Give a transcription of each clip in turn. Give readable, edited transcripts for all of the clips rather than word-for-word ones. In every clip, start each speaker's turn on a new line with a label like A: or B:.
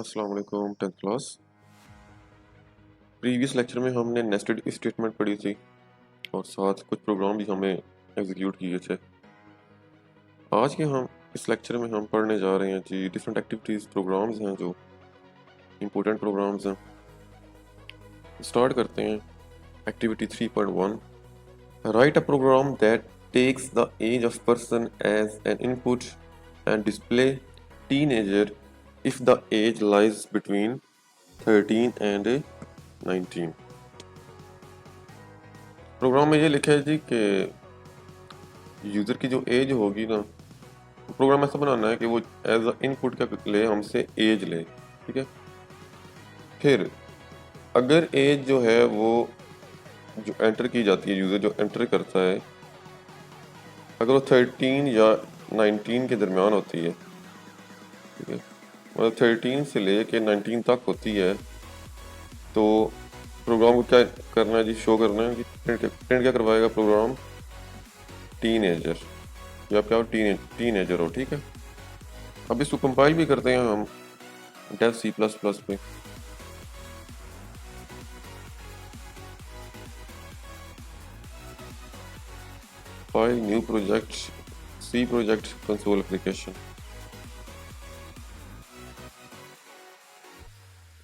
A: अस्सलाम वालेकुम 10th class. Previous lecture में हमने नेस्टेड इफ स्टेटमेंट पढ़ी थी और साथ कुछ प्रोग्राम भी हमें एग्जीक्यूट किए थे। आज के हम इस लेक्चर में हम पढ़ने जा रहे हैं जी डिफरेंट एक्टिविटीज़ प्रोग्राम्स हैं जो इम्पोर्टेंट प्रोग्राम्स हैं। स्टार्ट करते हैं activity 3.1। Write a program that takes the age of person age an input and display teenager if the age lies between 13 and 19। Program में ये लिखा है जी कि यूज़र की जो एज होगी ना, प्रोग्राम ऐसा बनाना है कि वो एज अ इनपुट क्या ले, हमसे एज ले। ठीक है, फिर अगर एज जो है वो जो एंटर की जाती है, यूज़र जो एंटर करता है, अगर वो 13 या 19 के दरमियान होती है, ठीक है, मतलब 13 से ले के 19 तक होती है, तो प्रोग्राम को क्या करना है जी, शो करना है कि प्रिंट क्या करवाएगा प्रोग्राम, टीनेजर या क्या टीनेजर हो। ठीक है, अब इसको कंपाइल भी करते हैं हम डेव C++ पे। फाइल, न्यू प्रोजेक्ट, सी प्रोजेक्ट, कंसोल एप्लीकेशन।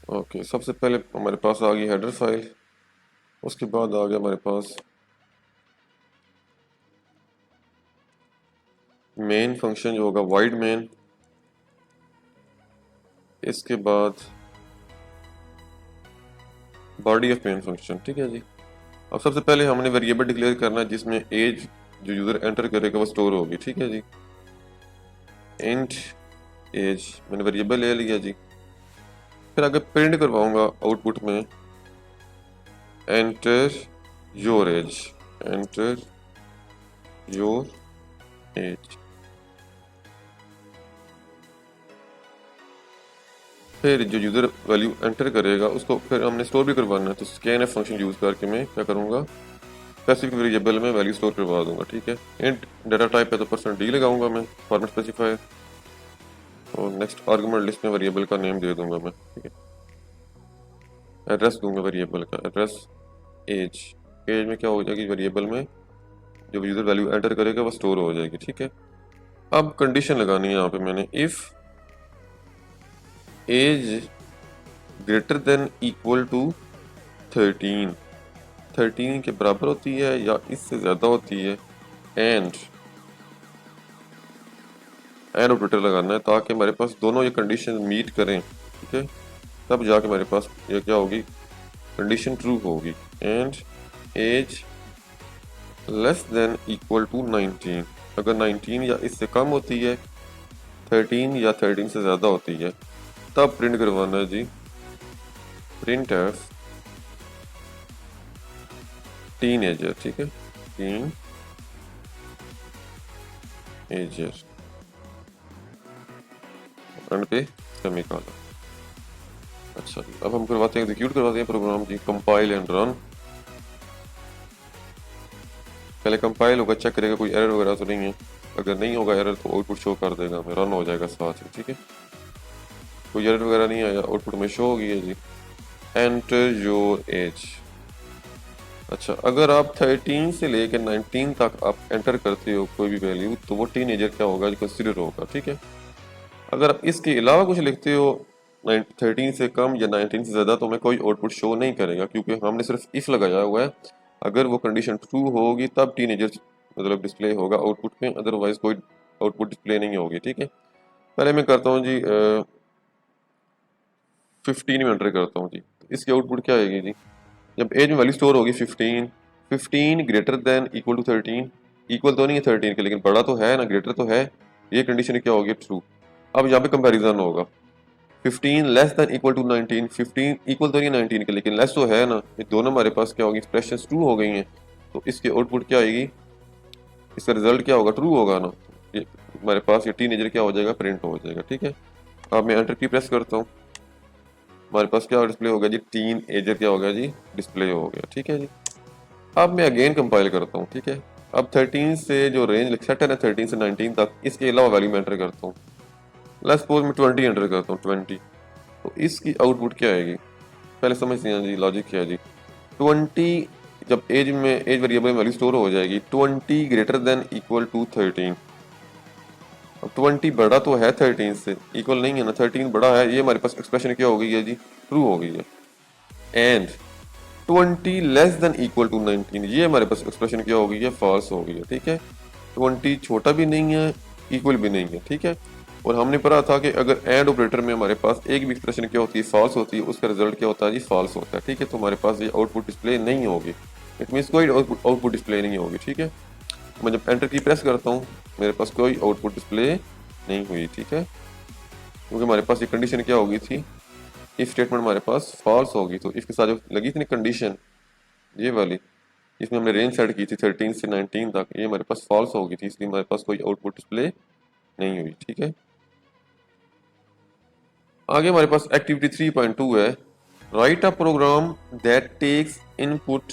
A: ओके, सबसे पहले हमारे पास आ गई हेडर फाइल, उसके बाद आ गया हमारे पास मेन फंक्शन जो होगा वाइड मेन, इसके बाद बॉडी ऑफ मेन फंक्शन। ठीक है जी, अब सबसे पहले हमने वेरिएबल डिक्लेयर करना है जिसमें एज जो यूज़र एंटर करेगा वो स्टोर होगी। ठीक है जी, इंट एज मैंने वेरिएबल ले लिया जी। फिर आगे प्रिंट करवाऊंगा आउटपुट में enter your age, enter your age. फिर जो यूज़र वैल्यू एंटर करेगा उसको फिर हमने स्टोर भी करवाना है, तो स्कैनफ फंक्शन यूज़ करके मैं क्या करूँगा, स्पेसिफिक वेरिएबल में वैल्यू स्टोर करवा दूंगा। ठीक है, इंट डाटा टाइप है तो %d लगाऊंगा मैं, फॉर्मेट स्पेसिफायर, और नेक्स्ट आर्गुमेंट लिस्ट में वेरिएबल का नेम दे दूंगा मैं। ठीक है, एड्रेस दूंगा वेरिएबल का, एड्रेस एज, एज में क्या हो जाएगी, वेरिएबल में जो यूज़र वैल्यू एंटर करेगा वो स्टोर हो जाएगी। ठीक है, अब कंडीशन लगानी है यहाँ पे मैंने, if age greater than equal to 13 के बराबर होती है या इससे ज़्यादा होती है, एंड ऑपरेटर लगाना है ताकि हमारे पास दोनों ये कंडीशन मीट करें। ठीक है, तब जाके हमारे पास ये क्या होगी, कंडीशन ट्रू होगी। And age less than equal to 19, अगर 19 या इससे कम होती है, 13 या 13 से ज़्यादा होती है, तब प्रिंट करवाना है जी प्रिंट एफ टीनेजर। ठीक है, टीन एजर, एंड पे सेमीकोलन। अच्छा जी, अब हम करवाते हैं, एग्जीक्यूट करवाते हैं प्रोग्राम जी, कंपाइल एंड रन। पहले कंपाइल होगा, चेक करेगा कोई एरर वगैरह तो नहीं है, अगर नहीं होगा एरर तो आउटपुट शो कर देगा, हमें रन हो जाएगा साथ ही। ठीक है, कोई एरर वगैरह नहीं आया, आउटपुट में शो होगी है जी एंटर योर एज। अच्छा, अगर आप 13 से लेकर 19 तक आप एंटर करते हो कोई भी वैल्यू, तो वो टीनेजर क्या होगा, जो कंसिडर होगा। ठीक है, अगर आप इसके अलावा कुछ लिखते हो 13 से कम या 19 से ज़्यादा, तो हमें कोई आउटपुट शो नहीं करेगा, क्योंकि हमने सिर्फ इफ लगाया हुआ है। अगर वो कंडीशन ट्रू होगी तब टीनेजर मतलब डिस्प्ले होगा आउटपुट में, अदरवाइज कोई आउटपुट डिस्प्ले नहीं होगी। ठीक है, पहले मैं करता हूँ जी 15 में एंटर करता हूँ जी, तो इसकी आउटपुट क्या आएगी जी, जब एज में वैल्यू स्टोर होगी 15 greater than equal to 13, equal तो नहीं है 13 के लेकिन बड़ा तो है ना, ग्रेटर तो है, ये कंडीशन क्या होगी, ट्रू। अब यहाँ पे कंपैरिजन होगा, 15 less than equal to 19, 15 equal तो नहीं 19 के लेकिन लेस तो है ना, ये दोनों हमारे पास क्या होगी, एक्सप्रेशन ट्रू हो गई हैं, तो इसकी आउटपुट क्या आएगी, इसका रिजल्ट क्या होगा, ट्रू होगा ना, ये हमारे पास ये टीनेजर क्या हो जाएगा, प्रिंट हो जाएगा। ठीक है, अब मैं एंटर की प्रेस करता हूँ, हमारे पास क्या डिस्प्ले हो गया जी, टीन एजर क्या हो गया जी, डिस्प्ले हो गया। ठीक है जी, अब मैं अगेन कंपाइल करता हूँ। ठीक है, अब 13 से जो रेंज सेट है ना, 13 से 19 तक, इसके अलावा वैल्यू में एंटर करता हूँ, लेट्स सपोज मैं 20 एंटर करता हूँ, 20, तो इसकी आउटपुट क्या आएगी, पहले समझते हैं जी लॉजिक क्या है जी। 20 जब एज वेरिएबल में वैल्यू स्टोर हो जाएगी 20 ग्रेटर देन इक्वल टू 13। अब 20 बड़ा तो है 13 से, इक्वल नहीं है ना, 13 बड़ा है, ये हमारे पास एक्सप्रेशन क्या हो गई है जी, ट्रू हो गई है। And 20 less than equal to 19, ये हमारे पास एक्सप्रेशन क्या हो गई है, फॉल्स हो गई है। ठीक है, 20 छोटा भी नहीं है, इक्वल भी नहीं है। ठीक है, और हमने पढ़ा था कि अगर एंड ऑपरेटर में हमारे पास एक भी एक्सप्रेशन क्या होती है, फॉल्स होती है, उसका रिजल्ट क्या होता है जी, फॉल्स होता है। ठीक है, तो हमारे पास ये आउटपुट डिस्प्ले नहीं होगी, इट मीन्स कोई आउटपुट डिस्प्ले नहीं होगी। ठीक है, मैं जब एंटर की प्रेस करता हूँ मेरे पास कोई आउटपुट डिस्प्ले नहीं हुई। ठीक है, क्योंकि हमारे पास ये कंडीशन क्या होगी थी, इफ स्टेटमेंट हमारे पास फॉल्स होगी, तो इफ के साथ जो लगी थी ना कंडीशन ये वाली, इसमें हमने रेंज सेट की थी 13 से 19 तक, ये हमारे पास फॉल्स हो गई थी, इसलिए हमारे पास कोई आउटपुट डिस्प्ले नहीं हुई। ठीक है, आगे हमारे पास एक्टिविटी 3.2 है, write a program that takes input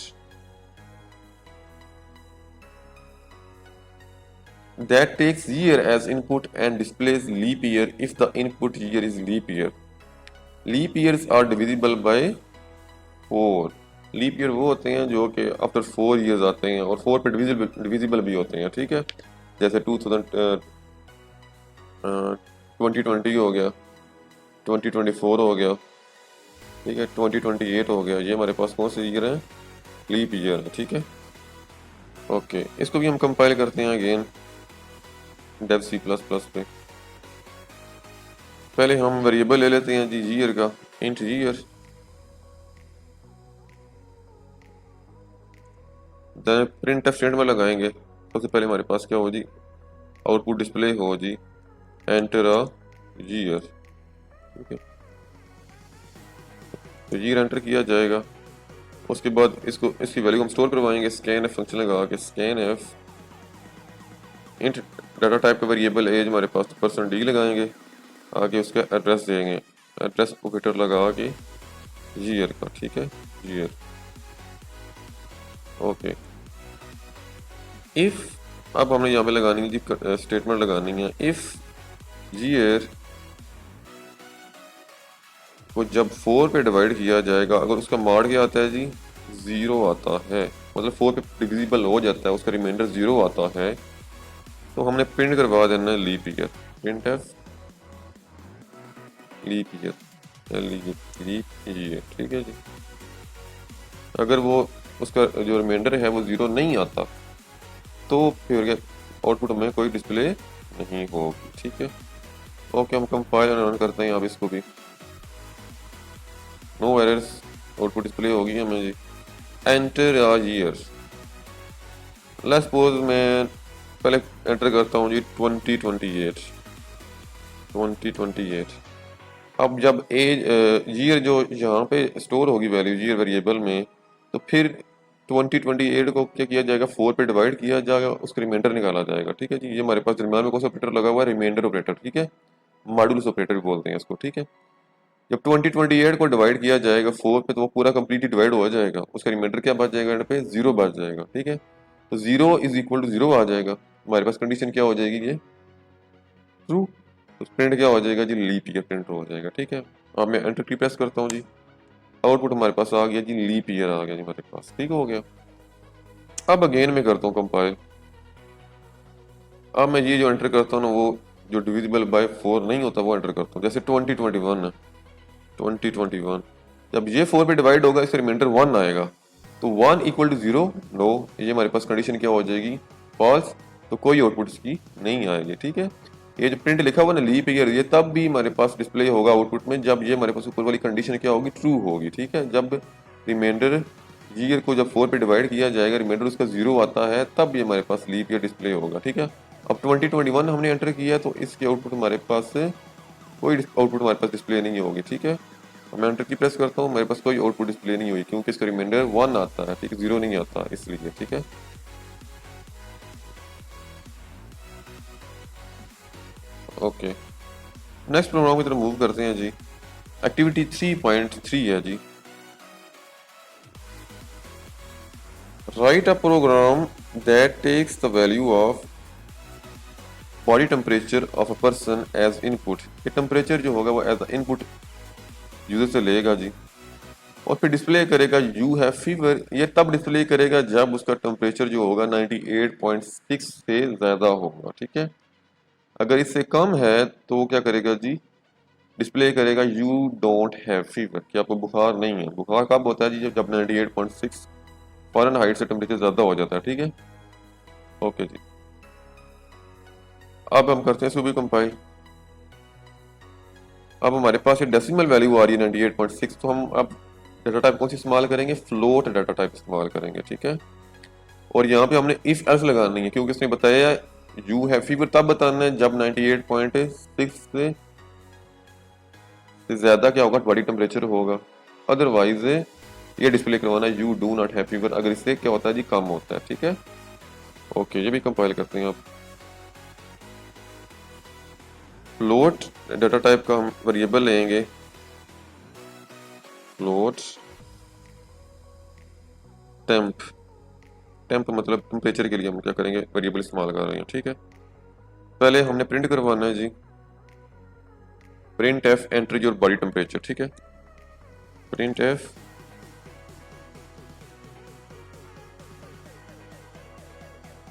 A: that takes year as input and displays leap year if the input year is leap year. Leap years are divisible by 4. Leap year वो होते हैं जो कि आफ्टर 4 इयर्स आते हैं और 4 पे divisible भी होते हैं। ठीक है, जैसे 2020 हो गया, 2024 हो गया, ठीक है, 2028 हो गया, ये हमारे पास कौन से ईयर है, लीप ईयर है। ठीक है, ओके, इसको भी हम कंपाइल करते हैं अगेन डेव C++ पे। पहले हम वेरिएबल ले लेते हैं जी ईयर का, int year, then print statement में लगाएंगे। सबसे पहले हमारे पास क्या हो जी, आउटपुट डिस्प्ले हो जी एंटर अ ईयर। ठीक है, तो ईयर एंटर किया जाएगा, उसके बाद इसकी वैल्यू हम स्टोर करवाएंगे, स्कैन एफ फंक्शन लगा के, scan F int data type का वेरिएबल एज हमारे पास %d लगाएंगे, आगे उसका एड्रेस देंगे, एड्रेस ऑपरेटर लगा के ईयर का। ठीक है, ईयर, ओके। इफ अब हमने यहाँ पे लगानी है जी स्टेटमेंट लगानी है, इफ ईयर को जब 4 पे डिवाइड किया जाएगा, अगर उसका मॉड क्या आता है जी, 0 आता है, मतलब 4 पे डिविजिबल हो जाता है, उसका रिमाइंडर 0 आता है, तो हमने प्रिंट करवा देना है leap year, print f leap year, leap year. ठीक है जी, अगर वो उसका जो रिमाइंडर है वो 0 नहीं आता तो फिर आउटपुट में कोई डिस्प्ले नहीं होगी। ठीक है, ओके, हम कंपाइल एंड रन करते हैं अब इसको भी, नो एरर्स, आउटपुट डिस्प्ले होगी हमें जी। Enter a year, let's suppose मैं पहले एंटर करता हूँ जी 2028। अब जब एज ईयर जो यहाँ पे स्टोर होगी वैल्यू ईयर वेरिएबल में, तो फिर 2028 को क्या किया जाएगा, 4 पे डिवाइड किया जाएगा, उसका रिमाइंडर निकाला जाएगा। ठीक है जी, ये हमारे पास दरम्यान में कौन सा ऑपरेटर लगा हुआ है, रिमाइंडर ऑपरेटर। ठीक है, मॉड्यूलस ऑपरेटर बोलते हैं इसको। ठीक है, जब 2028 को डिवाइड किया जाएगा 4 पे, तो वो पूरा कंप्लीटली डिवाइड हो जाएगा, उसका रिमाइंडर क्या बच जाएगा, एंड पे 0 बच जाएगा। ठीक है, तो 0 इज इक्वल टू 0 आ जाएगा, हमारे पास कंडीशन क्या हो जाएगी, ये ट्रू, तो प्रिंट क्या हो जाएगा जी, लीप ईयर प्रिंट हो जाएगा। ठीक है, अब मैं एंटर की प्रेस करता हूँ जी, आउटपुट हमारे पास आ गया जी, लीप ईयर आ गया जी हमारे पास। ठीक हो गया, अब अगेन मैं करता हूँ कंपाइल, अब मैं ये जो एंटर करता हूँ ना, वो जो डिविजिबल बाय 4 नहीं होता वो एंटर करता हूँ, जैसे 2021 है, 2021 जब ये 4 पे डिवाइड होगा, इसका रिमाइंडर 1 आएगा, तो 1 इक्वल टू 0 नो, ये हमारे पास कंडीशन क्या हो जाएगी, फॉल्स, तो कोई आउटपुट इसकी नहीं आएगी। ठीक है, ये जो प्रिंट लिखा हुआ ना लीप ईयर, ये तब भी हमारे पास डिस्प्ले होगा आउटपुट में जब ये हमारे पास ऊपर वाली कंडीशन क्या होगी, ट्रू होगी। ठीक है, जब रिमाइंडर ईयर को जब 4 पे डिवाइड किया जाएगा, रिमाइंडर उसका 0 आता है, तब ये हमारे पास लीप ईयर डिस्प्ले होगा। ठीक है, अब 2021 हमने एंटर किया, तो इसकी आउटपुट हमारे पास कोई आउटपुट हमारे पास डिस्प्ले नहीं होगी। ठीक है, मैं एंटर की प्रेस करता हूँ, मेरे पास कोई आउटपुट डिस्प्ले नहीं हुई, क्योंकि इसका रिमाइंडर 1 आता है। ठीक है, 0 नहीं आता इसलिए। ठीक है, ओके, नेक्स्ट प्रोग्राम की तरफ मूव करते हैं जी। एक्टिविटी 3.3 है जी, write a program that takes the value of body temperature of a person as input. ये टेम्परेचर जो होगा वो एज अ इनपुट यूज़र से लेगा जी, और फिर डिस्प्ले करेगा यू हैव फीवर। ये तब डिस्प्ले करेगा जब उसका टेम्परेचर जो होगा 98.6 से ज़्यादा होगा, ठीक है। अगर इससे कम है तो क्या करेगा जी, डिस्प्ले करेगा यू डोंट हैव फीवर, कि आपको बुखार नहीं है। बुखार कब होता है जी, जब 98.6 फ़ारेनहाइट से टेम्परेचर ज़्यादा हो जाता है, ठीक है। ओके जी, अब हम करते हैं इसको भी कंपाइल। अब हमारे पास ये डेसिमल वैल्यू आ रही है 98.6, तो हम अब डाटा टाइप कौन सी इस्तेमाल करेंगे, फ्लोट डाटा टाइप इस्तेमाल करेंगे, ठीक है। और यहाँ पे हमने इफ एल्स लगानी है, क्योंकि इसने बताया यू हैव फीवर तब बताना है जब 98.6 से ज्यादा क्या होगा, बॉडी टेम्परेचर होगा। अदरवाइज ये डिस्प्ले करवाना है you do not have fever, अगर इससे क्या होता है जी, कम होता है, ठीक है। ओके, ये भी कंपाइल करते हैं आप। फ्लोट डाटा टाइप का हम वेरिएबल लेंगे, फ्लोट टेम्प। टेम्प मतलब टेम्परेचर के लिए हम क्या करेंगे, वेरिएबल इस्तेमाल कर रहे हैं, ठीक है। पहले हमने प्रिंट करवाना है जी, print F enter your body temperature, ठीक है। Print F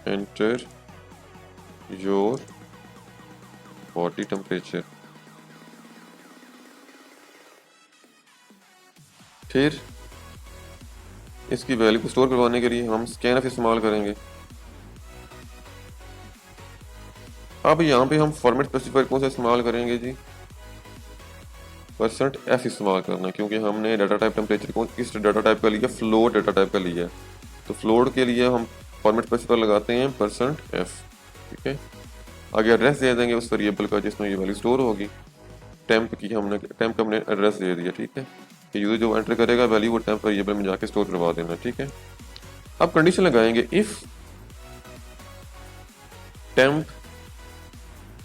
A: enter your body temperature. फिर इसकी वैल्यू को स्टोर करवाने के लिए हम स्कैनफ इस्तेमाल करेंगे। अब यहाँ पे हम फॉर्मेट स्पेसिफायर कौन सा इस्तेमाल करेंगे जी, %f इस्तेमाल करना, क्योंकि हमने डाटा टाइप टेम्परेचर कौन किस डाटा टाइप का लिया, फ्लोट डाटा टाइप का लिया है। तो फ्लोट के लिए हम फॉर्मेट स्पेसिफायर लगाते हैं %f, ठीक है। आगे एड्रेस दे देंगे उस वेरिएबल का जिसमें ये वैल्यू स्टोर होगी। टेम्प का हमने एड्रेस दे दिया, ठीक है। कि यूजर जो एंटर करेगा वैल्यू वो टेम्प वेरिएबल में जाके स्टोर करवा देना, ठीक है। अब कंडीशन लगाएंगे इफ टेम्प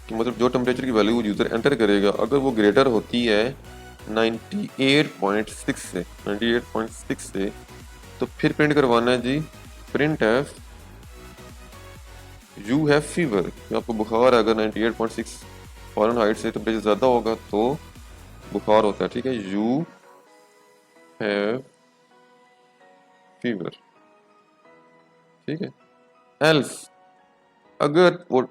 A: कि मतलब जो टेम्परेचर की वैल्यू यूजर एंटर करेगा अगर वो ग्रेटर होती है 98.6 से 98.6 से, तो फिर प्रिंट करवाना है जी, print F you have fever, आपको बुखार है। अगर 98.6 फ़ारेनहाइट से टेम्परेचर ज़्यादा होगा तो बुखार होता है, ठीक है। यू हैव फीवर, ठीक है। एल्स अगर वो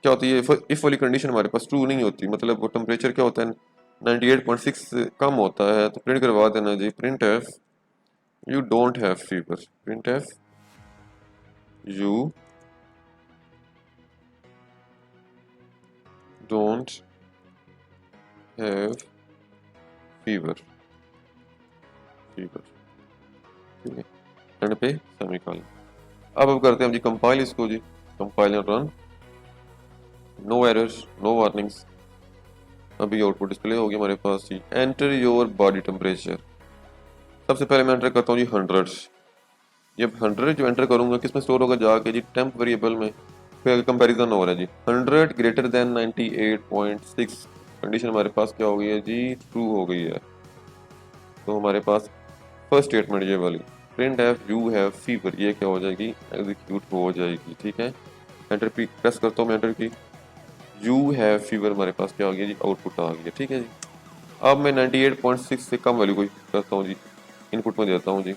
A: क्या होती है, इफ वाली कंडीशन हमारे पास ट्रू नहीं होती, मतलब वो टेम्परेचर क्या होता है 98.6 से कम होता है, तो प्रिंट करवा देना जी, print F you don't have fever, print F you don't have fever, fever, ठीक है। एंड पे सेमीकोलन। अब करते हैं हम जी कंपाइल इसको जी, compile and run. No errors, no warnings. अभी आउटपुट डिस्प्ले हो गया हमारे पास जी, एंटर योर बॉडी टेम्परेचर। सबसे पहले मैं एंटर करता हूँ जी 100। जब 100 जो एंटर करूंगा किस में स्टोर होगा, जाके जी टेम्प वेरिएबल में। फिर कंपैरिजन हो रहा है जी 100 ग्रेटर देन 98.6, कंडीशन हमारे पास क्या हो गई है जी, ट्रू हो गई है। तो हमारे पास फर्स्ट स्टेटमेंट ये वाली, print F you have fever, ये क्या हो जाएगी, एग्जीक्यूट हो जाएगी, ठीक है। एंटर प्रेस करता हूँ मैं, एंटर की, यू हैव फीवर हमारे पास क्या आ गया जी, आउटपुट आ गया, ठीक है जी। अब मैं 98.6 से कम वैल्यू को करता हूँ जी, इनपुट में देता हूँ जी,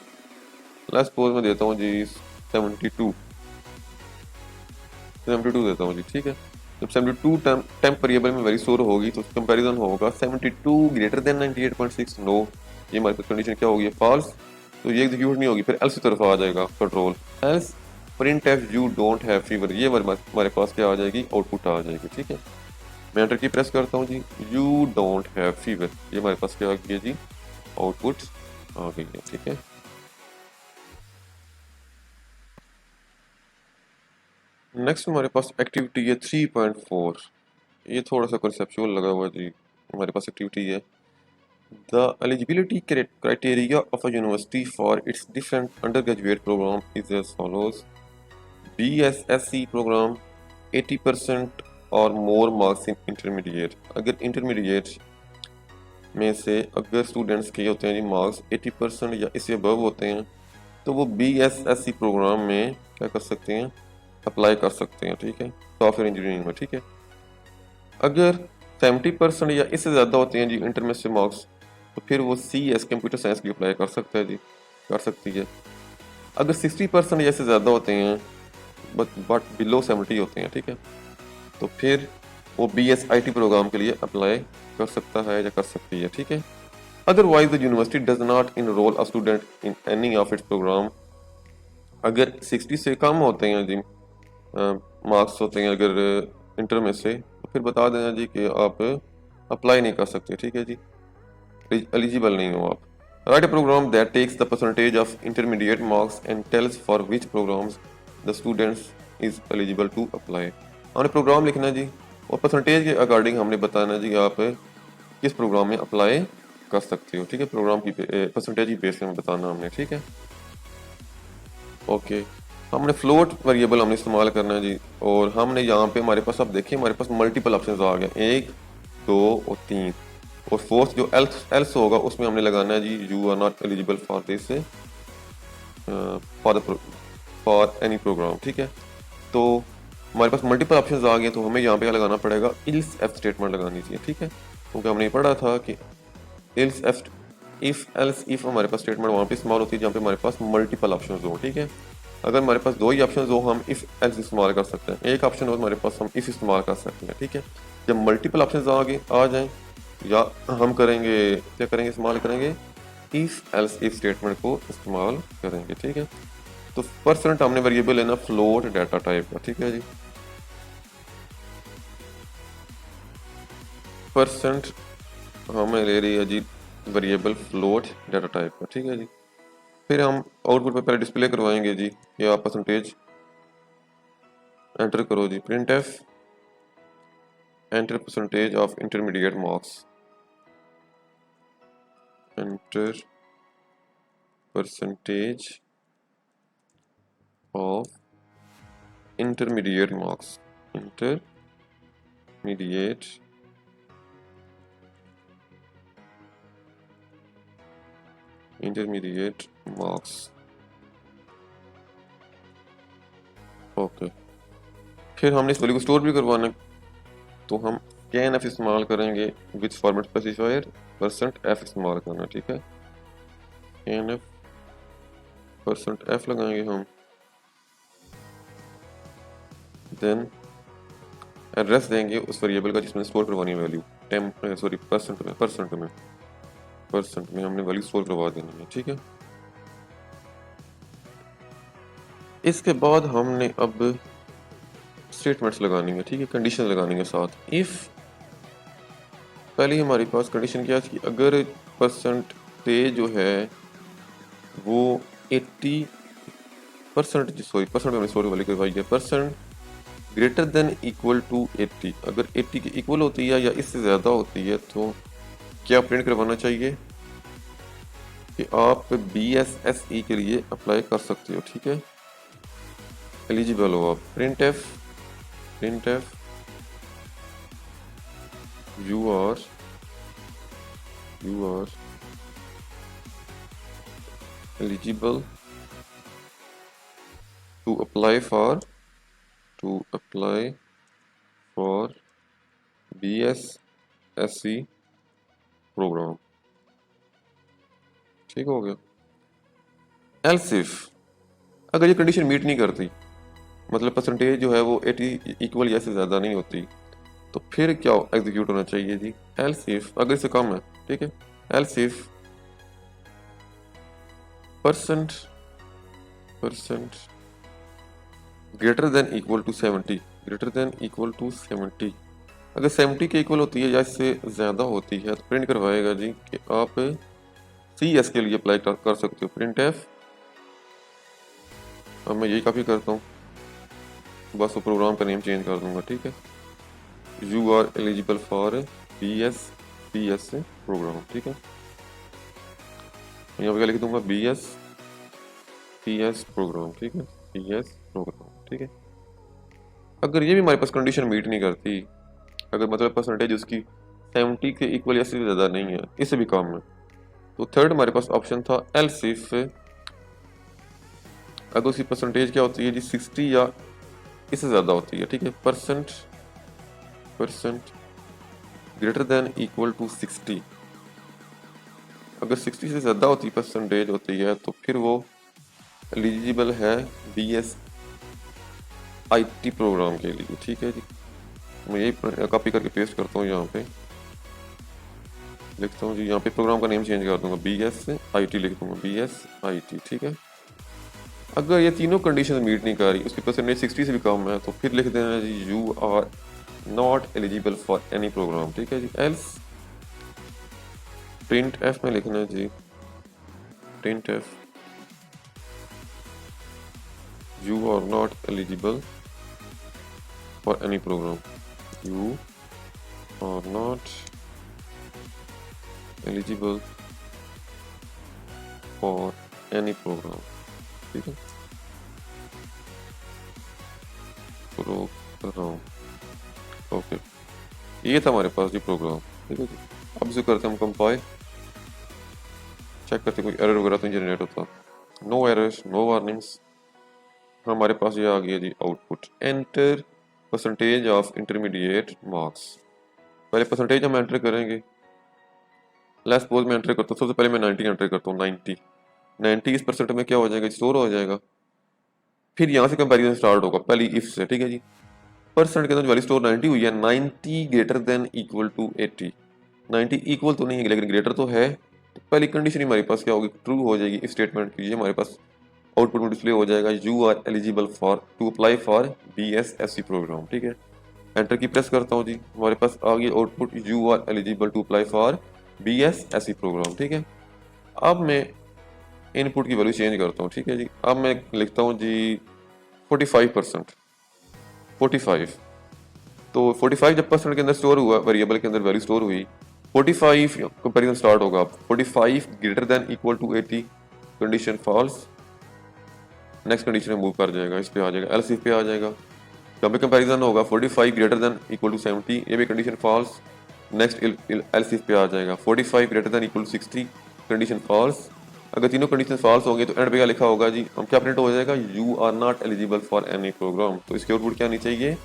A: लेट्स सपोज में देता हूँ जी 72 देता हूँ जी, ठीक है। जब 72 टेम्प वेरिएबल में वैल्यू स्टोर होगी तो कंपैरिजन होगा 72 ग्रेटर देन 98.6, नो, ये हमारे पास कंडीशन क्या होगी, फॉल्स, तो ये एग्जीक्यूट नहीं होगी। फिर एल्स की तरफ आ जाएगा control, else print F you don't have fever, ये हमारे पास क्या आ जाएगी, आउटपुट आ जाएगी, ठीक है। मैं एंटर की प्रेस करता हूँ जी, यू डोंट हैव फीवर, ये हमारे पास क्या आ गया जी, आउटपुट आ गई है, ठीक है। नेक्स्ट हमारे पास एक्टिविटी है 3.4। ये थोड़ा सा कंसेप्चुअल लगा हुआ जी, हमारे पास एक्टिविटी है, the eligibility criteria of a university for its different undergraduate program is as follows, BSSC program 80% और मोर मार्क्स इन इंटरमीडिएट। अगर इंटरमीडिएट में से अगर स्टूडेंट्स के होते हैं जी मार्क्स 80% या इससे अबव होते हैं तो वो BSSC प्रोग्राम में क्या कर सकते हैं, अप्लाई कर सकते हैं, ठीक है, सॉफ्टवेयर इंजीनियरिंग में, ठीक है। अगर 70% या इससे ज़्यादा होते हैं जी इंटर में से मार्क्स, तो फिर वो CS कंप्यूटर साइंस के लिए अप्लाई कर सकता है जी, कर सकती है। अगर 60% जैसे ज़्यादा होते हैं बट बिलो 70 होते हैं, ठीक है, तो फिर वो BS IT प्रोग्राम के लिए अप्लाई कर सकता है या कर सकती है, ठीक है। Otherwise the university does not enroll a student in any of its program. अगर 60 से कम होते हैं जी मार्क्स होते हैं अगर इंटर में से, तो फिर बता देना जी कि आप अप्लाई नहीं कर सकते, ठीक है जी, एलिजिबल नहीं हो आप। Write a program that takes the percentage of intermediate marks and tells for which programs the students is eligible to apply. हमने प्रोग्राम लिखना जी और परसेंटेज के अकॉर्डिंग हमने बताना जी आप किस प्रोग्राम में अप्लाई कर सकते हो, ठीक है, प्रोग्राम की परसेंटेज की बेस में बताना हमने, ठीक है। ओके, हमने फ्लोट वेरिएबल हमने इस्तेमाल करना है जी, और हमने यहाँ पे हमारे पास, अब देखिए हमारे पास मल्टीपल ऑप्शन आ गए, 1 2 और 3, और फोर्थ जो एल्स होगा उसमें हमने लगाना है जी you are not eligible for this for any program, ठीक है। तो हमारे पास मल्टीपल ऑप्शन आ गए, तो हमें यहाँ पे क्या लगाना पड़ेगा, इल्स एफ स्टेटमेंट लगानी चाहिए, ठीक है, क्योंकि हमने पढ़ा था कि ills F if else if हमारे पास स्टेटमेंट वहाँ पे इस्तेमाल होती है जहाँ पे हमारे पास मल्टीपल ऑप्शन हो, ठीक है। अगर हमारे पास 2 ही ऑप्शन हो हम इफ एल्स इस्तेमाल कर सकते हैं, एक ऑप्शन हो हमारे पास हम इफ इस्तेमाल कर सकते हैं, ठीक है। जब मल्टीपल ऑप्शन आगे आ जाएं, या हम करेंगे क्या करेंगे, इस्तेमाल करेंगे इफ एल्स इफ स्टेटमेंट को इस्तेमाल करेंगे, ठीक है। तो परसेंट हमने वेरिएबल लेना फ्लोट डाटा टाइप का, ठीक है जी। परसेंट हमें ले रही है जी वेरिएबल फ्लोट डाटा टाइप का, ठीक है जी। फिर हम आउटपुट पे पहले डिस्प्ले करवाएंगे जी, ये आप परसेंटेज एंटर करो जी, print F enter percentage of intermediate marks, enter percentage of intermediate marks, intermediate marks. Okay, फिर हमने इस वैल्यू को स्टोर भी करवाना है, तो हम कैन एफ इस्तेमाल करेंगे with format specifier percent F इस्तेमाल करना, ठीक है। कैन एफ परसेंट एफ लगाएंगे हम, देन एड्रेस देंगे उस वेरिएबल का जिसमें स्टोर करवानी है वैल्यू, परसेंट में हमने वैल्यू स्टोर करवा देनी है, ठीक है। इसके बाद हमने अब स्टेटमेंट्स लगानी है, ठीक है, कंडीशन लगानी है साथ। इफ पहले हमारे पास कंडीशन क्या थी, अगर परसेंटेज जो है वो 80% सॉरी परसेंट हमने सॉरी वाली करवाई है, percent greater than equal to 80, अगर 80 के इक्वल होती है या इससे ज़्यादा होती है तो क्या प्रिंट करवाना चाहिए कि आप BSSE के लिए अप्लाई कर सकते हो, ठीक है, एलिजिबल हो आप। Print F you are eligible to apply for BSSE program, ठीक हो गया। एल्स इफ अगर ये कंडीशन मीट नहीं करती, मतलब परसेंटेज जो है वो 80 इक्वल या से ज़्यादा नहीं होती, तो फिर क्या एग्जीक्यूट होना चाहिए जी, एल्स इफ अगर इससे कम है, ठीक है, else if percent greater than equal to 70, अगर 70 के इक्वल होती है या इससे ज़्यादा होती है तो प्रिंट करवाएगा जी कि आप CS के लिए अप्लाई कर सकते हो। प्रिंट एफ, अब मैं यही काफ़ी करता हूँ, बस वो प्रोग्राम का नेम चेंज कर दूंगा, ठीक है, you are eligible for BS program, ठीक है, यहाँ पे क्या लिख दूंगा BS प्रोग्राम, ठीक है, BS प्रोग्राम, ठीक है। अगर ये भी हमारे पास कंडीशन मीट नहीं करती, अगर मतलब परसेंटेज उसकी 70 के इक्वल या से ज़्यादा नहीं है, इससे भी कम है, तो थर्ड हमारे पास ऑप्शन था एल्स इफ अगर उसकी परसेंटेज क्या होती है जी 60 या इससे ज़्यादा होती है, ठीक है, percent greater than equal to 60, अगर 60 से ज़्यादा होती परसेंटेज होती है तो फिर वो एलिजिबल है BSIT प्रोग्राम के लिए। ठीक है जी, मैं यही कॉपी करके पेस्ट करता हूँ, यहाँ पे लिखता हूँ जी, यहाँ पे प्रोग्राम का नेम चेंज कर दूंगा, BSIT लिख दूंगा, BSIT। ठीक है, अगर ये तीनों कंडीशन मीट नहीं कर रही, उसकी परसेंटेज 60 से भी कम है, तो फिर लिख देना जी you are not eligible for any program. ठीक है जी, एल्स प्रिंट एफ में लिखना है जी, print f you are not eligible for any program, you are not eligible for any program। ठीक है, प्रोग्राम, ओके, ये था हमारे पास जी प्रोग्राम। ठीक है जी, अब इसे करते हैं हम कंपाइल, चेक करते कोई एरर वगैरह तो नहीं जनरेट होता। नो एरर्स, नो वार्निंग्स, हमारे पास ये आ गया जी output, enter percentage of intermediate marks. पहले परसेंटेज हम एंटर करेंगे, लेट्स सपोज मैं एंटर करता हूँ, सबसे पहले मैं 90 एंटर करता हूँ, 90 इस परसेंट में क्या हो जाएगा, स्टोर हो जाएगा। फिर यहाँ से कंपैरिजन स्टार्ट होगा पहली इफ से। ठीक है जी, परसेंट के अंदर वैल्यू स्टोर 90 हुई है, 90 greater than equal to 80, 90 equal तो नहीं है लेकिन ग्रेटर तो है, तो पहली कंडीशन हमारे पास क्या होगी, ट्रू हो जाएगी इफ स्टेटमेंट की। ये हमारे पास आउटपुट में डिस्प्ले हो जाएगा, you are eligible for to apply for BSSC program. ठीक है, एंटर की प्रेस करता हूँ जी, हमारे पास आ गया output, you are eligible to apply for BSSC program. ठीक है, अब मैं इनपुट की वैल्यू चेंज करता हूँ। ठीक है जी, अब मैं लिखता हूँ जी 45%, 45, तो 45 जब परसेंट के अंदर स्टोर हुआ, वेरिएबल के अंदर वैल्यू स्टोर हुई, 45 कंपेरिजन स्टार्ट होगा। 45 greater than equal to 80, condition false, next condition में मूव कर जाएगा, इस पे आ जाएगा, एल्स इफ पे आ जाएगा, यहाँ पे कंपेरिजन होगा 45 ग्रेटर देन इक्वल टू 70, ये भी condition false, next else if पे आ जाएगा 45 greater than equal to 60, condition false. अगर तीनों कंडीशन फॉल्स होंगे तो एंड पे क्या लिखा होगा जी, हम क्या प्रिंट हो जाएगा, you are not eligible for any program. तो इसके आउटपुट क्या आनी चाहिए,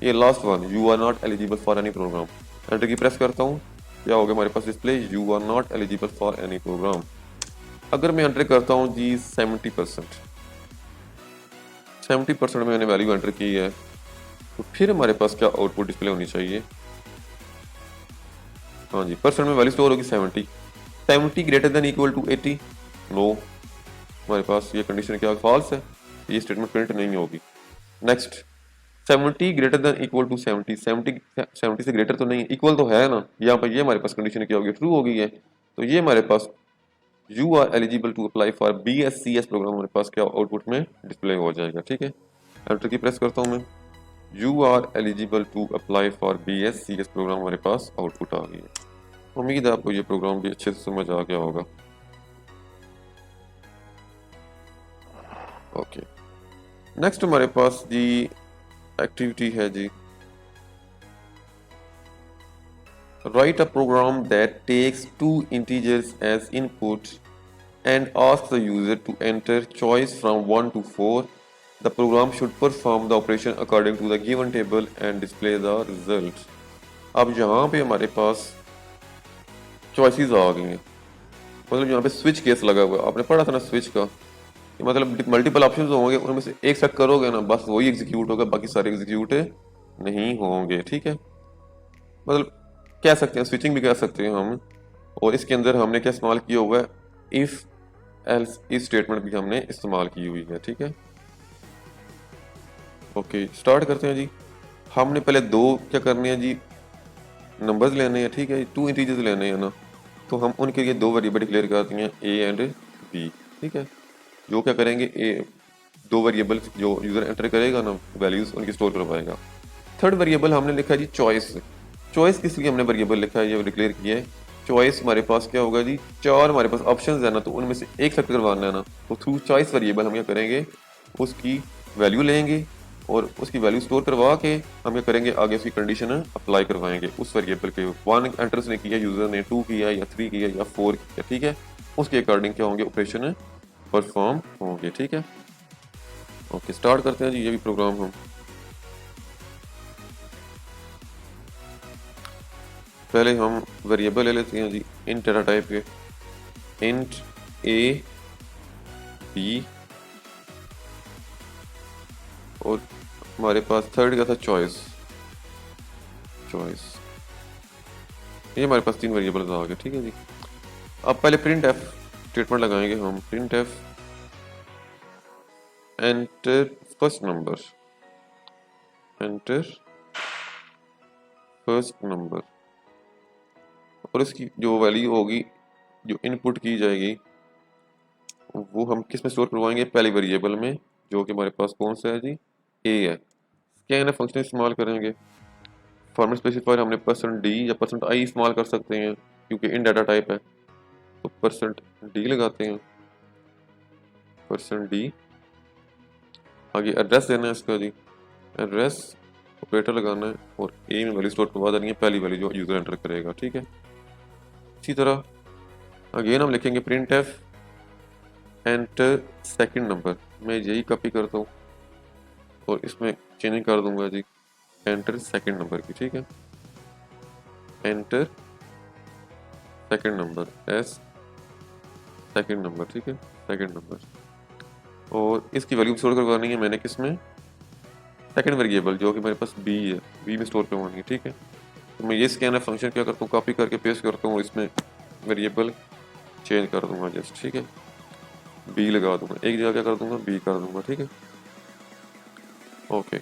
A: ये last one, you are not eligible for any program. Enter की प्रेस करता हूँ, क्या होगा हमारे पास display, you are not eligible for any program. अगर मैं एंटर करता हूँ जी 70%, 70% में मैंने वैल्यू एंटर की है, तो फिर हमारे पास क्या आउटपुट डिस्प्ले होनी चाहिए, हाँ जी, परसेंट में वैल्यू स्टोर होगी 70, 70 greater than equal to 80, no, हमारे पास ये कंडीशन क्या फॉल्स है, ये स्टेटमेंट प्रिंट नहीं होगी। Next 70 greater than equal to 70, 70 से ग्रेटर तो नहीं, इक्वल तो है ना, यहाँ पर ये हमारे पास कंडीशन क्या होगी, ट्रू हो गई है, तो ये हमारे पास you are eligible to apply for BSCS program हमारे पास क्या आउटपुट में डिस्प्ले हो जाएगा। ठीक है, एंटर की प्रेस करता हूँ मैं, you are eligible to apply for BSCS program, हमारे पास आउटपुट आ गई है। उम्मीद है आपको ये प्रोग्राम भी अच्छे से समझ आ गया होगा। ओके, नेक्स्ट हमारे पास जी एक्टिविटी है जी, write a program that takes two integers as input and asks the user to enter choice from 1 to 4. The program should perform the operation according to the given table and display the result. अब यहाँ पे हमारे पास choices आ गई हैं, मतलब यहाँ पे switch case लगा हुआ है, आपने पढ़ा था ना स्विच का, कि मतलब मल्टीपल ऑप्शंस होंगे, उनमें से एक सेट करोगे ना, बस वही एग्जीक्यूट होगा, बाकी सारे एग्जीक्यूट नहीं होंगे। ठीक है, मतलब कह सकते हैं स्विचिंग भी कह सकते हैं हम, और इसके अंदर हमने क्या इस्तेमाल किया हुआ है, इफ एल्स इस स्टेटमेंट भी हमने इस्तेमाल की हुई है। ठीक है, ओके स्टार्ट करते हैं जी। हमने पहले दो क्या करने हैं जी, नंबर्स लेने हैं। ठीक है, टू इंटीजर्स लेने हैं ना, तो हम उनके लिए दो वेरिएबल डिक्लेयर करते हैं, ए एंड बी। ठीक है, जो क्या करेंगे, ए दो वेरिएबल जो यूज़र एंटर करेगा ना, वैल्यूज़ उनकी स्टोर करवाएगा। थर्ड वेरिएबल हमने लिखा है जी चॉइस। चॉइस किस लिए हमने वेरिएबल लिखा है, ये डिक्लेयर किया है। चॉइस हमारे पास क्या होगा जी, चार हमारे पास ऑप्शंस है ना, तो उनमें से एक सेलेक्ट करवाना है ना, तो थ्रू चॉइस वेरिएबल हम क्या करेंगे, उसकी वैल्यू लेंगे और उसकी वैल्यू स्टोर करवा के हम क्या करेंगे, आगे उसकी कंडीशन अप्लाई करवाएंगे उस वेरिएबल के। 1 एंटर उसने किया, यूज़र ने 2 किया या 3 किया या 4 किया। ठीक है, उसके अकॉर्डिंग क्या होंगे, ऑपरेशन परफॉर्म होंगे। ठीक है, ओके स्टार्ट करते हैं जी ये भी प्रोग्राम हम। पहले हम वेरिएबल ले लेते हैं जी इन डेटा टाइप के, इंट ए बी, और हमारे पास थर्ड क्या था, चॉइस। ये हमारे पास 3 वेरिएबल्स आ गए, ठीक है जी। अब पहले प्रिंट एफ स्टेटमेंट लगाएंगे हम। Print F enter first number, enter first number, और इसकी जो वैल्यू होगी, जो इनपुट की जाएगी, वो हम किस में स्टोर करवाएंगे, पहले वेरिएबल में, जो कि हमारे पास कौन सा है जी, ए है। स्कैन फंक्शन इस्तेमाल करेंगे। फॉर्मेट स्पेसिफायर हमने %d या %i इस्तेमाल कर सकते हैं क्योंकि इन डाटा टाइप है, तो %d लगाते हैं, %d। आगे एड्रेस देना है इसका जी, एड्रेस ऑपरेटर लगाना है, और ए में वैल्यू स्टोर करवा देनी है, पहली वैल्यू जो यूज़र एंटर करेगा, ठीक है। इसी तरह अगेन हम लिखेंगे print F enter second number. मैं यही कॉपी करता हूँ और इसमें चेंजिंग कर दूंगा जी, एंटर सेकंड नंबर की, ठीक है। Enter second number, S second number, ठीक है, सेकंड नंबर। और इसकी वैल्यू स्टोर करवानी है मैंने किस में, सेकंड वेरिएबल जो कि मेरे पास बी है, बी में स्टोर करवानी है, ठीक है। तो मैं ये स्कैन फंक्शन क्या करता हूँ, कॉपी करके पेस्ट करता हूँ और इसमें वेरिएबल चेंज कर दूंगा जस्ट, ठीक है। बी लगा दूंगा, एक जगह क्या कर दूंगा, बी कर दूंगा, ठीक है। ओके,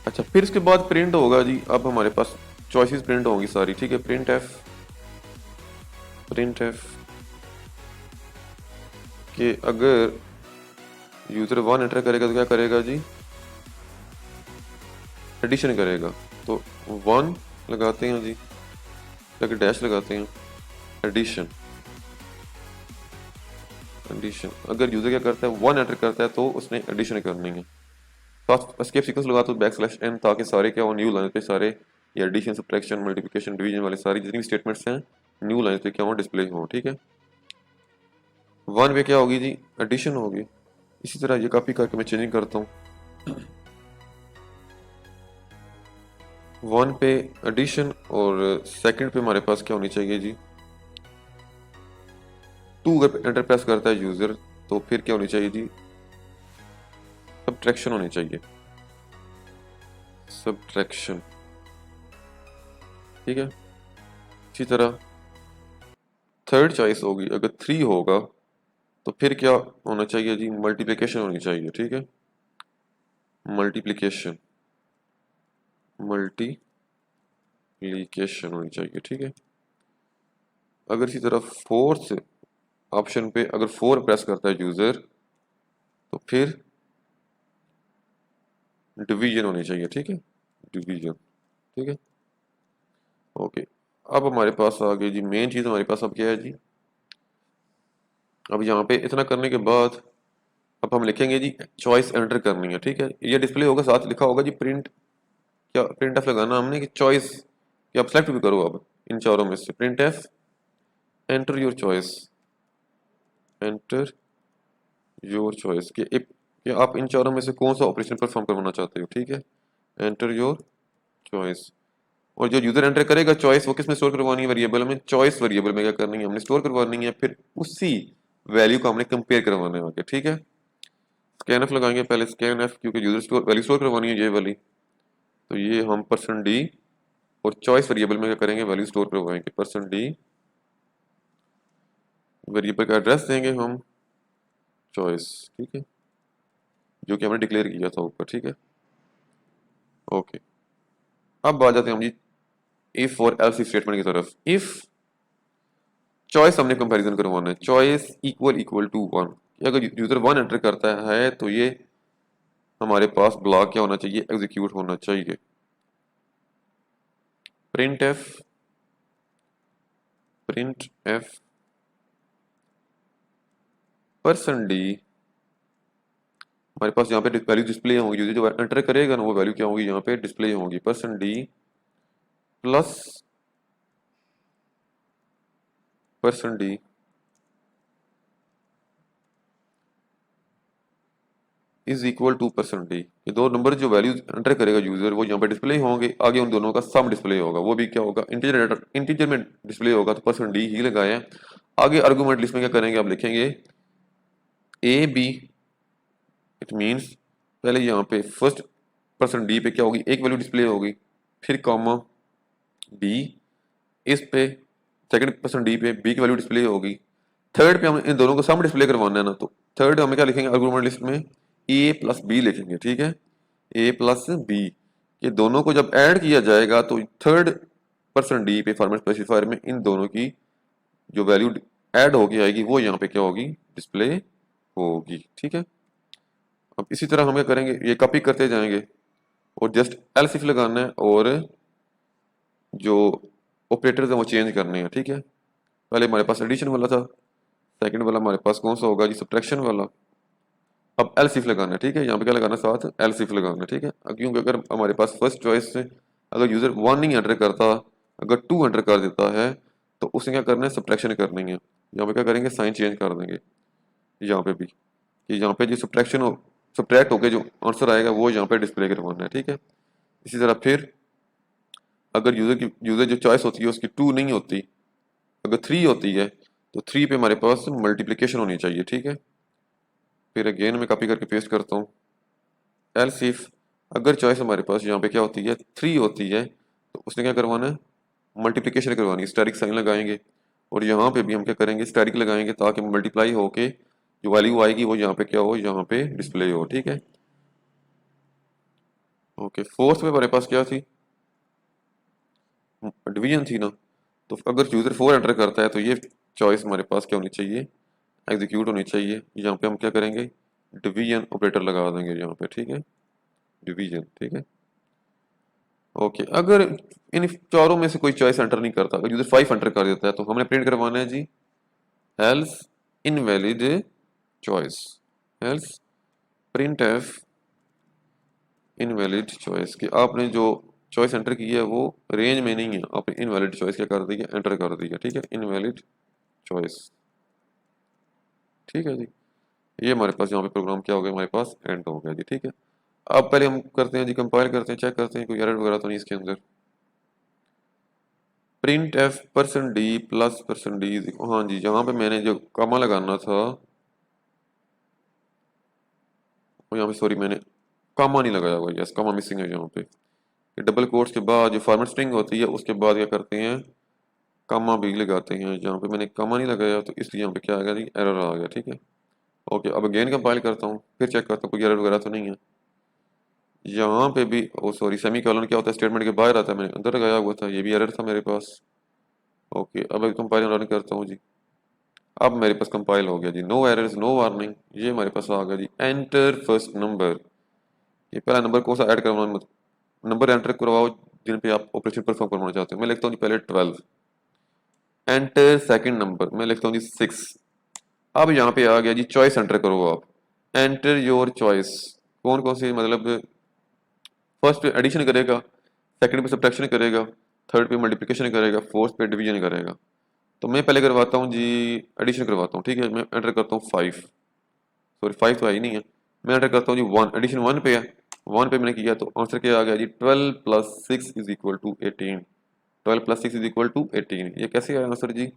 A: अच्छा फिर इसके बाद प्रिंट होगा जी। अब हमारे पास चॉइसेस प्रिंट होंगी सारी, ठीक है। प्रिंट एफ कि अगर यूजर 1 एंटर करेगा तो क्या करेगा जी, एडिशन करेगा। तो 1 लगाते हैं जी, ताकि डैश लगाते हैं, एडिशन। एडिशन अगर यूजर क्या करता है, 1 एंटर करता है तो उसने एडिशन करनी है। फर्स्ट एस्केप सीक्वेंस लगा तो \n, ताकि सारे क्या हो, न्यू लाइन पे सारे ये एडिशन, सब्ट्रैक्शन, मल्टीप्लिकेशन, डिवीजन वाले सारी जितनी भी स्टेटमेंट्स हैं न्यू लाइन पे क्या हो, डिस्प्ले हो, ठीक है। 1 पे क्या होगी जी, एडिशन होगी। इसी तरह ये कॉपी करके मैं चेंजिंग करता हूँ। 1 पे एडिशन, और सेकंड पे हमारे पास क्या होनी चाहिए जी, 2 अगर एंटर प्रेस करता है यूजर तो फिर क्या होनी चाहिए जी, सब्ट्रैक्शन होनी चाहिए, सब्ट्रैक्शन, ठीक है। इसी तरह थर्ड चॉइस होगी, अगर 3 होगा तो फिर क्या होना चाहिए जी, मल्टीप्लिकेशन होनी चाहिए, ठीक है। मल्टीप्लिकेशन, मल्टीप्लिकेशन होनी चाहिए, ठीक है। अगर इसी तरह फोर्थ ऑप्शन पे अगर 4 प्रेस करता है यूजर तो फिर डिवीजन होनी चाहिए, ठीक है, डिवीजन, ठीक है। ओके, अब हमारे पास आ गई जी मेन चीज, हमारे पास अब क्या है जी, अब यहाँ पे इतना करने के बाद अब हम लिखेंगे जी चॉइस एंटर करनी है, ठीक है। ये डिस्प्ले होगा, साथ लिखा होगा जी प्रिंट, क्या प्रिंट एफ लगाना हमने कि चॉइस, कि आप सेलेक्ट भी करो अब इन चारों में से, print F enter your choice, enter your choice, कि आप इन चारों में से कौन सा ऑपरेशन परफॉर्म करवाना चाहते हो, ठीक है। एंटर योर चॉइस, और जो यूजर एंटर करेगा चॉइस वो किस में स्टोर करवानी है, वेरिएबल में, चॉइस वेरिएबल में क्या करनी है, हमने स्टोर करवानी है। फिर उसी वैल्यू को हमने कंपेयर करवाने वाले, ठीक है। स्कैन एफ लगाएंगे पहले, स्कैन एफ क्योंकि यूजर स्टोर वैल्यू स्टोर करवानी है ये वाली, तो ये हम %d, और चॉइस वेरिएबल में क्या करेंगे, वैल्यू स्टोर करवाएंगे, %d। वेरिएबल का एड्रेस देंगे हम चॉइस, ठीक है, जो कि हमने डिक्लेयर किया था ऊपर, ठीक है। ओके, अब आ जाते हैं हम जी इफ और एल्स स्टेटमेंट की तरफ। इफ चॉइस हमने कंपैरिजन करवाना है, चॉइस इक्वल इक्वल टू 1, अगर यूजर 1 एंटर करता है तो ये हमारे पास ब्लॉक क्या होना चाहिए, एग्जीक्यूट होना चाहिए। Print F, print F %d, हमारे पास यहाँ पे वैल्यू डिस्प्ले होंगी, यूजर जो एंटर करेगा ना वो वैल्यू क्या होगी, यहाँ पे डिस्प्ले होंगी, %d plus %d is equal two percent D. ये दो नंबर जो वैल्यूज एंटर करेगा यूजर वो यहाँ पे डिस्प्ले होंगे, आगे उन दोनों का सम डिस्प्ले होगा, वो भी क्या होगा इंटीजर में डिस्प्ले होगा, तो परसेंट डी ही लगाया। आगे आर्गूमेंट लिस्ट में क्या करेंगे आप लिखेंगे ए बी, इट मीन्स पहले यहाँ पे फर्स्ट परसेंट डी पे क्या होगी एक वैल्यू डिस्प्ले होगी, फिर कॉमा बी, इस पे सेकंड परसेंट डी पे बी की वैल्यू डिस्प्ले होगी, थर्ड पे हम इन दोनों को सम डिस्प्ले करवाना है ना, तो थर्ड हमें क्या लिखेंगे आर्गुमेंट लिस्ट में ए प्लस बी लिखेंगे, ठीक है, ए प्लस बी। ये दोनों को जब ऐड किया जाएगा तो थर्ड परसेंट डी पे फॉर्मेट स्पेसिफायर में इन दोनों की जो वैल्यू ऐड होगी आएगी वो यहाँ पे क्या होगी डिस्प्ले होगी, ठीक है। अब इसी तरह हम क्या करेंगे ये कॉपी करते जाएंगे और जस्ट एल्स इफ लगाना है और जो ऑपरेटर्स हैं वो चेंज करने हैं, ठीक है। पहले हमारे पास एडिशन वाला था, सेकंड वाला हमारे पास कौन सा होगा जी सब्ट्रैक्शन वाला। अब एल्स इफ लगाना है, ठीक है, यहाँ पे क्या लगाना है साथ एल्स इफ लगाना है, ठीक है। क्योंकि अगर हमारे पास फर्स्ट चॉइस से अगर यूजर 1 नहीं एंटर करता, अगर 2 एंटर कर देता है तो उसे क्या करना है सब्ट्रैक्शन करनी है। यहाँ पे क्या करेंगे साइन चेंज कर देंगे यहाँ पे भी कि यहाँ पे जो सब्ट्रैक्शन हो सब्ट्रैक्ट होकर जो आंसर आएगा वो यहाँ पे डिस्प्ले करवाना है, ठीक है। इसी तरह फिर अगर यूजर जो चॉइस होती है उसकी 2 नहीं होती, अगर 3 होती है तो 3 पे हमारे पास मल्टीप्लिकेशन होनी चाहिए, ठीक है। फिर अगेन मैं कॉपी करके पेस्ट करता हूँ एल्स इफ अगर चॉइस हमारे पास यहाँ पे क्या होती है 3 होती है तो उसने क्या करवाना है मल्टीप्लिकेशन करवानी है, स्टैटिक साइन लगाएंगे और यहाँ पे भी हम क्या करेंगे स्टैटिक लगाएंगे ताकि मल्टीप्लाई होके जो वैल्यू आएगी वो यहाँ पे क्या हो यहाँ पे डिस्प्ले हो, ठीक है। ओके फोर्थ में हमारे पास क्या थी डिवीजन थी ना, तो अगर यूजर 4 एंटर करता है तो ये चॉइस हमारे पास क्या होनी चाहिए एग्जीक्यूट होनी चाहिए। यहाँ पे हम क्या करेंगे डिवीजन ऑपरेटर लगा देंगे यहाँ पे, ठीक है, डिवीजन, ठीक है। ओके अगर इन चारों में से कोई चॉइस एंटर नहीं करता, अगर यूजर 5 एंटर कर देता है तो हमने प्रिंट करवाना है जी else invalid choice, else print f invalid choice कि आपने जो चॉइस एंटर की है वो रेंज में नहीं है, आपने इनवैलिड चॉइस क्या कर दी है एंटर कर दी है, ठीक है, इनवैलिड चॉइस, ठीक है जी। ये हमारे पास यहाँ पे प्रोग्राम क्या हो गया हमारे पास एंड हो गया जी, ठीक है। अब पहले हम करते हैं जी कंपाइल करते हैं, चेक करते हैं कोई एरर वगैरह तो नहीं इसके अंदर। Print F percent D plus percent D, हाँ जी यहाँ पे मैंने जो कॉमा लगाना था यहाँ पे सॉरी मैंने कॉमा नहीं लगाया हुआ, यस कॉमा मिसिंग है यहाँ पे। डबल कोट्स के बाद जो फॉर्मेट स्ट्रिंग होती है उसके बाद क्या करते हैं कॉमा भी लगाते हैं, यहाँ पे मैंने कॉमा नहीं लगाया तो इसलिए यहाँ पे क्या आ गया जी एरर आ गया, ठीक है। ओके अब अगेन कंपाइल करता हूँ फिर चेक करता हूँ कोई एरर वगैरह तो नहीं है। यहाँ पे भी ओ सॉरी सेमी कॉलन क्या होता है स्टेटमेंट के बाहर आता है, मैंने अंदर लगाया हुआ था, ये भी एरर था मेरे पास। ओके अब कंपाइल रन करता हूँ जी, अब मेरे पास कंपाइल हो गया जी, नो एरर्स नो वार्निंग, ये हमारे पास आ गया जी एंटर फर्स्ट नंबर। ये पहला नंबर कौन सा ऐड करवाना नंबर एंटर करवाओ जिन पे आप ऑपरेशन परफॉर्म करवाना चाहते हो। मैं लिखता हूँ जी पहले 12, एंटर सेकंड नंबर मैं लिखता हूँ जी 6। अब यहाँ पे आ गया जी चॉइस एंटर करो आप, एंटर योर चॉइस, कौन कौन सी मतलब फर्स्ट पे एडिशन करेगा, सेकंड पे सब्ट्रैक्शन करेगा, थर्ड पे मल्टीप्लिकेशन करेगा, फोर्थ पे डिवीजन करेगा। तो मैं पहले करवाता हूँ जी एडिशन करवाता हूँ, ठीक है, मैं एंटर करता हूँ 5, सॉरी 5 तो है ही नहीं है, मैं एंटर करता हूँ जी 1, एडिशन 1 पे है, 1 पे मैंने किया तो आंसर क्या आ गया जी 12 plus 6 is equal to 18, 12 plus 6 is equal to 18। ये कैसे आया आंसर जी,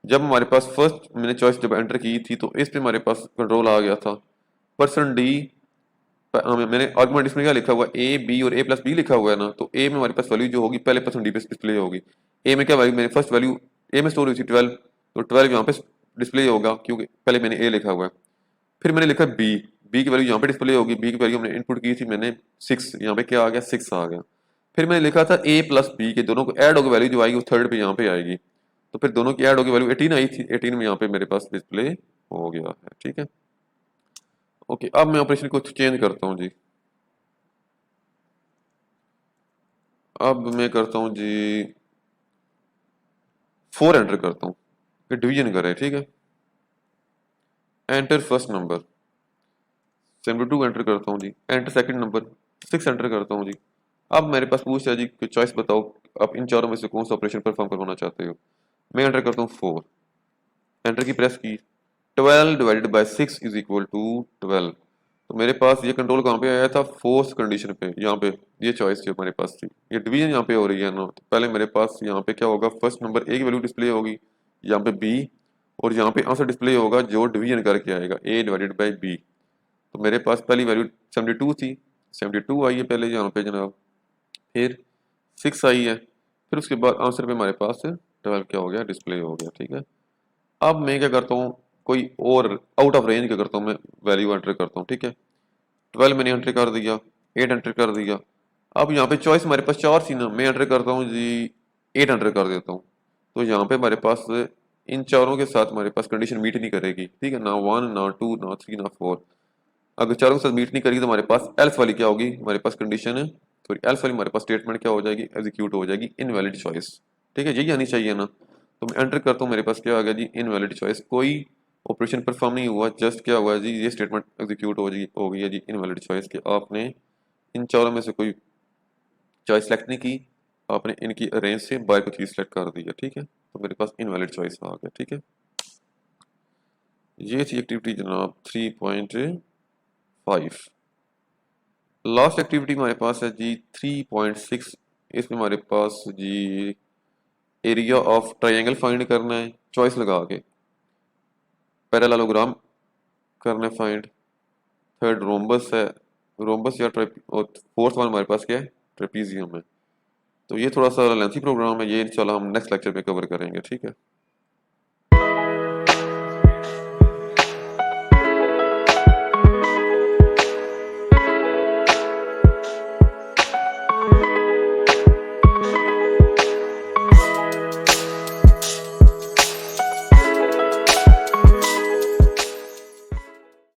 A: जब हमारे पास फर्स्ट मैंने चॉइस जब एंटर की थी तो इस पे हमारे पास कंट्रोल आ गया था परसेंट डी, मैंने आर्गुमेंट इसमें क्या लिखा हुआ ए बी और ए प्लस बी लिखा हुआ है ना, तो ए में हमारे पास वैल्यू जो होगी पहले परसेंट डी पे डिस्प्ले होगी। ए में क्या वैल्यू मेरी फर्स्ट वैल्यू ए में स्टोर हुई थी 12, तो 12 यहाँ पे डिस्प्ले होगा क्योंकि पहले मैंने ए लिखा हुआ है। फिर मैंने लिखा बी, बी की वैल्यू यहाँ पे डिस्प्ले होगी, बी की वैल्यू हमने इनपुट की थी मैंने 6, यहाँ पे क्या आ गया 6 आ गया। फिर मैंने लिखा था ए प्लस बी के दोनों को ऐड होकर वैल्यू जो आएगी वो थर्ड पे यहाँ पे आएगी, तो फिर दोनों की ऐड होकर वैल्यू 18 आई थी, 18 में यहाँ पे मेरे पास डिस्प्ले हो गया है, ठीक है। ओके अब मैं ऑपरेशन को चेंज करता हूँ जी, अब मैं करता हूँ जी 4 एंटर करता हूँ फिर डिवीजन करे, ठीक है, एंटर फर्स्ट नंबर 72 एंटर करता हूँ जी, एंटर सेकंड नंबर 6 एंटर करता हूँ जी। अब मेरे पास पूछता है जी कि चॉइस बताओ आप इन चारों में से कौन सा ऑपरेशन परफॉर्म करवाना चाहते हो। मैं एंटर करता हूँ 4, एंटर की प्रेस की, 12 divided by 6 is equal to 12, तो मेरे पास ये कंट्रोल कहाँ पे आया था, फोर्थ कंडीशन पे, यहाँ पे ये चॉइस थी हमारे पास थी। ये डिवीजन यहाँ पे हो रही है ना, तो पहले मेरे पास यहाँ पे क्या होगा, फर्स्ट नंबर ए की वैल्यू डिस्प्ले होगी, यहाँ पे बी, और यहाँ पे आंसर डिस्प्ले होगा जो डिवीजन करके आएगा, ए डिवाइडेड बाई बी। तो मेरे पास पहली वैल्यू 72 थी, 72 आई है पहले यहाँ पे जनाब, फिर 6 आई है, फिर उसके बाद आंसर पे हमारे पास 12 क्या हो गया, डिस्प्ले हो गया। ठीक है, अब मैं क्या करता हूँ, कोई और आउट ऑफ रेंज क्या करता हूँ, मैं वैल्यू एंटर करता हूँ। ठीक है, 12 मैंने एंटर कर दिया, 8 एंटर कर दिया। अब यहाँ पे चॉइस हमारे पास 4 थी ना, मैं एंटर करता हूँ जी 8 एंटर कर देता हूँ। तो यहाँ पे हमारे पास इन चारों के साथ हमारे पास कंडीशन मीट नहीं करेगी। ठीक है, ना 1 ना 2 ना 3 ना 4, अगर चारों के साथ मीट नहीं करेगी तो हमारे पास एल्स वाली क्या होगी, हमारे पास कंडीशन है, सॉरी एल्स वाली हमारे पास स्टेटमेंट क्या हो जाएगी, एग्जीक्यूट हो जाएगी, इनवैलिड चॉइस। ठीक है, यही आनी चाहिए ना। तो मैं एंटर करता हूँ, मेरे पास क्या आ गया जी, इनवैलिड चॉइस, कोई ऑपरेशन परफॉर्म नहीं हुआ, जस्ट क्या हुआ जी, ये स्टेटमेंट एग्जीक्यूट हो गई है जी, इनवैलिड चॉइस के आपने इन चारों में से कोई चॉइस सेलेक्ट नहीं की, आपने इनकी रेंज से बाहर को चीज सेलेक्ट कर दी है। ठीक है, तो मेरे पास इनवैलिड चॉइस आ गया। ठीक है, ये थी एक्टिविटी जनाब 3.5। लास्ट एक्टिविटी हमारे पास है जी 3.6। इसमें हमारे पास जी एरिया ऑफ ट्राइंगल फाइंड करना है चॉइस लगा के, पैरेललोग्राम करना है फाइंड, थर्ड रोम्बस है, रोम्बस या और फोर्थ वन हमारे पास क्या है, ट्रेपीजियम है। तो ये थोड़ा सा लेंथी प्रोग्राम है, ये इंशाल्लाह हम नेक्स्ट लेक्चर में कवर करेंगे। ठीक है।